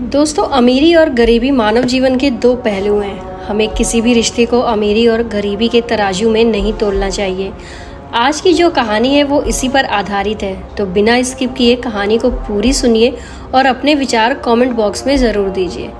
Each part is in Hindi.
दोस्तों, अमीरी और गरीबी मानव जीवन के दो पहलू हैं। हमें किसी भी रिश्ते को अमीरी और गरीबी के तराजू में नहीं तोलना चाहिए। आज की जो कहानी है वो इसी पर आधारित है, तो बिना स्किप किए कहानी को पूरी सुनिए और अपने विचार कमेंट बॉक्स में ज़रूर दीजिए।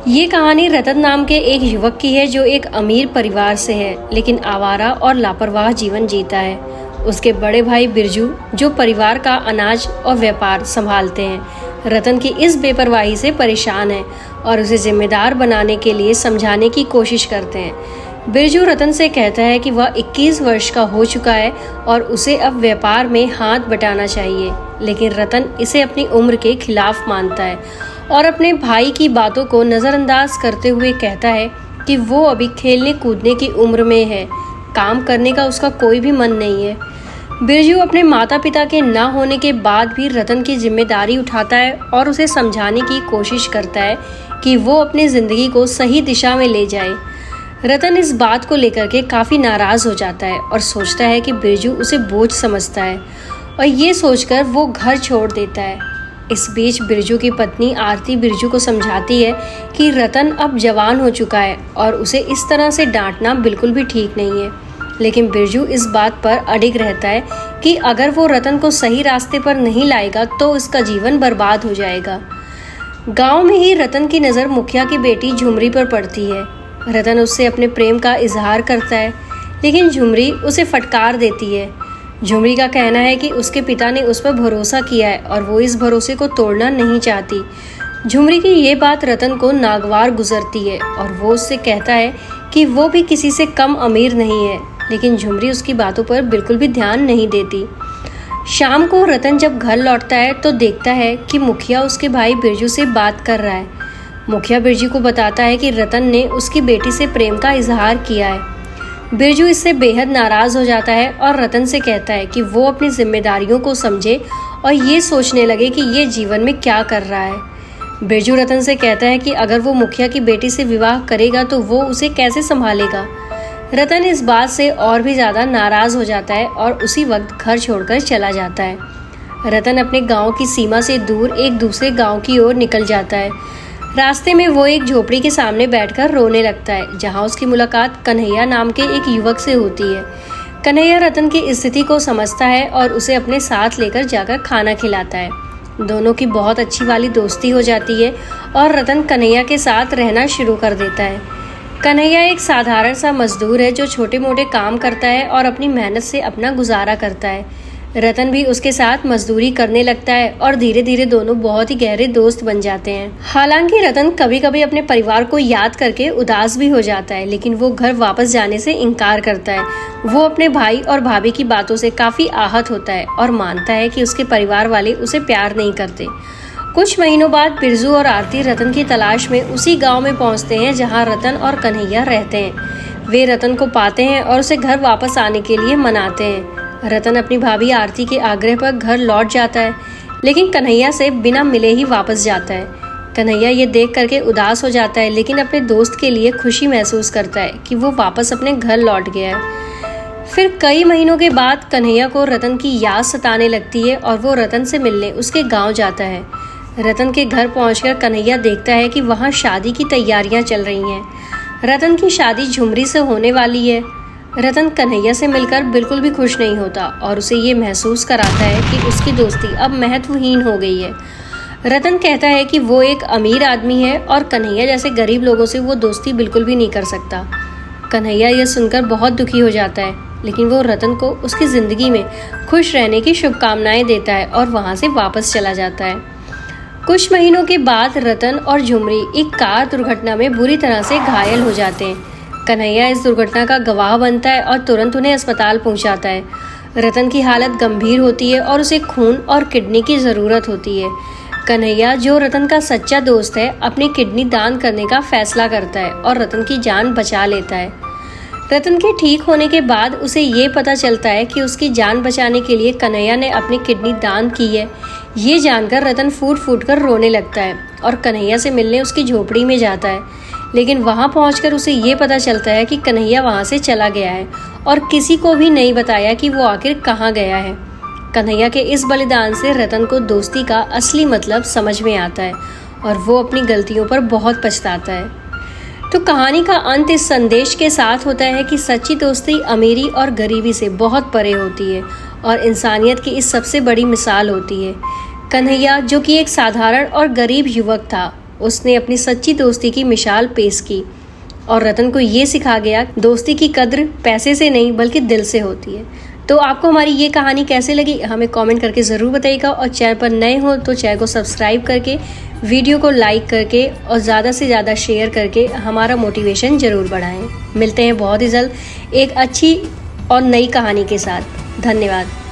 ये कहानी रतन नाम के एक युवक की है जो एक अमीर परिवार से है, लेकिन आवारा और लापरवाह जीवन जीता है। उसके बड़े भाई बिरजू जो परिवार का अनाज और व्यापार संभालते हैं, रतन की इस बेपरवाही से परेशान है और उसे जिम्मेदार बनाने के लिए समझाने की कोशिश करते हैं। बिरजू रतन से कहता है कि वह 21 वर्ष का हो चुका है और उसे अब व्यापार में हाथ बटाना चाहिए, लेकिन रतन इसे अपनी उम्र के खिलाफ मानता है और अपने भाई की बातों को नज़रअंदाज करते हुए कहता है कि वो अभी खेलने कूदने की उम्र में है, काम करने का उसका कोई भी मन नहीं है। बिरजू अपने माता पिता के ना होने के बाद भी रतन की जिम्मेदारी उठाता है और उसे समझाने की कोशिश करता है कि वो अपनी ज़िंदगी को सही दिशा में ले जाए। रतन इस बात को लेकर के काफ़ी नाराज़ हो जाता है और सोचता है कि बिरजू उसे बोझ समझता है और ये सोचकर वो घर छोड़ देता है। इस बीच बिरजू की पत्नी आरती बिरजू को समझाती है कि रतन अब जवान हो चुका है और उसे इस तरह से डांटना बिल्कुल भी ठीक नहीं है, लेकिन बिरजू इस बात पर अडिग रहता है कि अगर वो रतन को सही रास्ते पर नहीं लाएगा तो उसका जीवन बर्बाद हो जाएगा। गांव में ही रतन की नज़र मुखिया की बेटी झुमरी पर पड़ती है। रतन उससे अपने प्रेम का इजहार करता है, लेकिन झुमरी उसे फटकार देती है। झुमरी का कहना है कि उसके पिता ने उस पर भरोसा किया है और वो इस भरोसे को तोड़ना नहीं चाहती। झुमरी की ये बात रतन को नागवार गुजरती है और वो उससे कहता है कि वो भी किसी से कम अमीर नहीं है, लेकिन झुमरी उसकी बातों पर बिल्कुल भी ध्यान नहीं देती। शाम को रतन जब घर लौटता है तो देखता है कि मुखिया उसके भाई बिरजू से बात कर रहा है। मुखिया बिरजू को बताता है कि रतन ने उसकी बेटी से प्रेम का इजहार किया है। बिरजू इससे बेहद नाराज़ हो जाता है और रतन से कहता है कि वो अपनी जिम्मेदारियों को समझे और ये सोचने लगे कि ये जीवन में क्या कर रहा है। बिरजू रतन से कहता है कि अगर वो मुखिया की बेटी से विवाह करेगा तो वो उसे कैसे संभालेगा। रतन इस बात से और भी ज़्यादा नाराज़ हो जाता है और उसी वक्त घर छोड़कर चला जाता है। रतन अपने गांव की सीमा से दूर एक दूसरे गांव की ओर निकल जाता है। रास्ते में वो एक झोपड़ी के सामने बैठकर रोने लगता है, जहां उसकी मुलाकात कन्हैया नाम के एक युवक से होती है। कन्हैया रतन की स्थिति को समझता है और उसे अपने साथ लेकर जाकर खाना खिलाता है। दोनों की बहुत अच्छी वाली दोस्ती हो जाती है और रतन कन्हैया के साथ रहना शुरू कर देता है। कन्हैया एक साधारण सा मजदूर है जो छोटे मोटे काम करता है और अपनी मेहनत से अपना गुजारा करता है। रतन भी उसके साथ मजदूरी करने लगता है और धीरे धीरे दोनों बहुत ही गहरे दोस्त बन जाते हैं। हालांकि रतन कभी कभी अपने परिवार को याद करके उदास भी हो जाता है, लेकिन वो घर वापस जाने से इनकार करता है। वो अपने भाई और भाभी की बातों से काफी आहत होता है और मानता है कि उसके परिवार वाले उसे प्यार नहीं करते। कुछ महीनों बाद बिरजू और आरती रतन की तलाश में उसी गांव में पहुंचते हैं जहां रतन और कन्हैया रहते हैं। वे रतन को पाते हैं और उसे घर वापस आने के लिए मनाते हैं। रतन अपनी भाभी आरती के आग्रह पर घर लौट जाता है, लेकिन कन्हैया से बिना मिले ही वापस जाता है। कन्हैया ये देख करके उदास हो जाता है, लेकिन अपने दोस्त के लिए खुशी महसूस करता है कि वो वापस अपने घर लौट गया है। फिर कई महीनों के बाद कन्हैया को रतन की याद सताने लगती है और वो रतन से मिलने उसके गाँव जाता है। रतन के घर पहुंचकर कन्हैया देखता है कि वहां शादी की तैयारियां चल रही हैं। रतन की शादी झुमरी से होने वाली है। रतन कन्हैया से मिलकर बिल्कुल भी खुश नहीं होता और उसे ये महसूस कराता है कि उसकी दोस्ती अब महत्वहीन हो गई है। रतन कहता है कि वो एक अमीर आदमी है और कन्हैया जैसे गरीब लोगों से वो दोस्ती बिल्कुल भी नहीं कर सकता। कन्हैया यह सुनकर बहुत दुखी हो जाता है, लेकिन वो रतन को उसकी ज़िंदगी में खुश रहने की शुभकामनाएं देता है और वहाँ से वापस चला जाता है। कुछ महीनों के बाद रतन और झुमरी एक कार दुर्घटना में बुरी तरह से घायल हो जाते हैं। कन्हैया इस दुर्घटना का गवाह बनता है और तुरंत उन्हें अस्पताल पहुंचाता है। रतन की हालत गंभीर होती है और उसे खून और किडनी की ज़रूरत होती है। कन्हैया, जो रतन का सच्चा दोस्त है, अपनी किडनी दान करने का फैसला करता है और रतन की जान बचा लेता है। रतन के ठीक होने के बाद उसे ये पता चलता है कि उसकी जान बचाने के लिए कन्हैया ने अपनी किडनी दान की है। ये जानकर रतन फूट फूट कर रोने लगता है और कन्हैया से मिलने उसकी झोपड़ी में जाता है, लेकिन वहां पहुंचकर उसे ये पता चलता है कि कन्हैया वहां से चला गया है और किसी को भी नहीं बताया कि वो आखिर कहाँ गया है। कन्हैया के इस बलिदान से रतन को दोस्ती का असली मतलब समझ में आता है और वो अपनी गलतियों पर बहुत पछताता है। तो कहानी का अंत इस संदेश के साथ होता है कि सच्ची दोस्ती अमीरी और गरीबी से बहुत परे होती है और इंसानियत की इस सबसे बड़ी मिसाल होती है। कन्हैया, जो कि एक साधारण और गरीब युवक था, उसने अपनी सच्ची दोस्ती की मिसाल पेश की और रतन को ये सिखा गया, दोस्ती की कद्र पैसे से नहीं बल्कि दिल से होती है। तो आपको हमारी ये कहानी कैसे लगी हमें कमेंट करके ज़रूर बताइएगा और चैनल पर नए हो तो चैनल को सब्सक्राइब करके, वीडियो को लाइक करके और ज़्यादा से ज़्यादा शेयर करके हमारा मोटिवेशन ज़रूर बढ़ाएं। मिलते हैं बहुत ही जल्द एक अच्छी और नई कहानी के साथ। धन्यवाद।